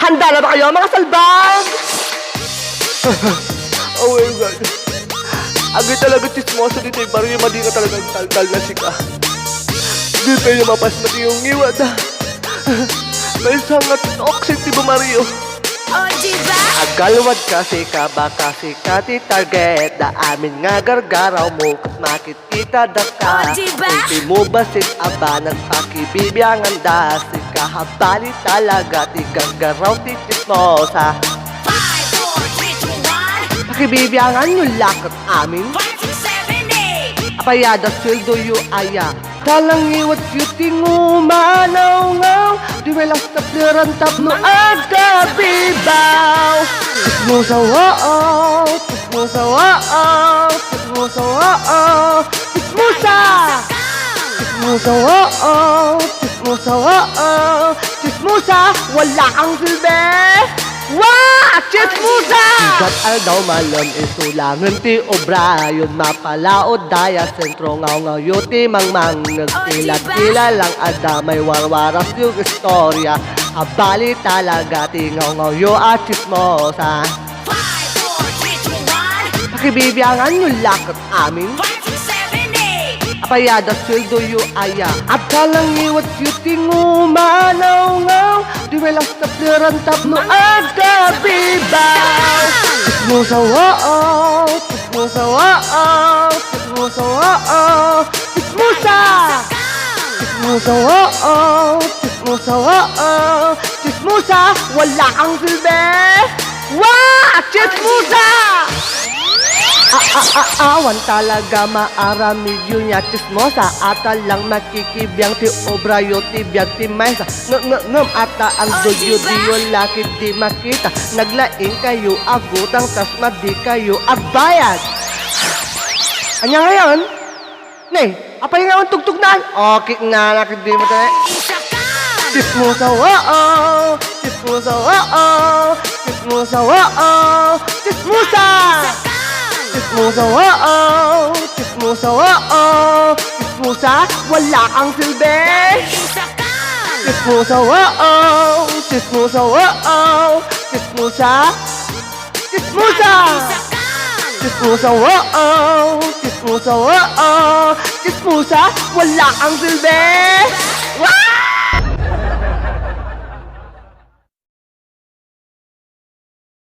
Handa na ba kayo mga salbang? Oh my God. Agad talaga chismoso dito yung baryo. Madi ka talagang tal-tal na sika. Di pa yung mapas na yung iwad. May sangat toxic di ba Mario? O diba? Agalwad kasi ka ba kasi ka ti target da amin nga gargaraw mo kat makikita da ka. O diba? Hindi mo basit abanan pakibibiyangan da si kahabali talaga ti gargaraw ti chismosa. 5, 4, 3, 2, 1. Pakibibiyangan nyo lakat amin. 5, 6, 7, 8. Apayada sweldo yu aya. Talang iwat yuting umanaw-ngaw. Di may last na plirantap no aga bibaw. Tismusa waaw, tismusa waaw, tismusa waaw, tismusa! Tismusa waaw, tismusa waaw, tismusa! Wala kang silbi! Wah! Chismusa! Sigat al daw malon isulangan ti obrayon mapalaod daya sentro ngaw yuti mang nagtila-tila lang adamay warwaras yung istorya abali talaga ti ngaw yo at chismosa 5, 4, 3, 2, 1. pakibibiyangan nyo lakat amin 5, 6, 7, 8. apayada sweldo yu aya abdalang iwat yuting umanaw-ngaw di may last na plirantap no aga bibaw Tismusa waaw, tismusa waaw, tismusa waaw, tismusa! Tismusa waaw, tismusa waaw, tismusa! Wala kang silbi! Wah! Chismusa! Awan talaga maaramidyo niya chismosa Ata lang makikibiyang ti obrayo ti biyag ti maysa Ngam ata ang dudyo diyo lakit di makita Naglaing kayo agutang tas madi kayo agbayad Anya ngayon? Nay, apay nga ang tugtugnan? Okay na lakit di mo tayo Isa ka! Tismusa waaw, tismusa waaw, tismusa waaw, tismusa! Tismusa waaw, tismusa waaw, tismusa, wala kang silbi! Isa ka! Tismusa waaw, tismusa waaw, tismusa, tismusa! Isa ka! Tismusa waaw, tismusa waaw, tismusa, wala kang silbi! Wow!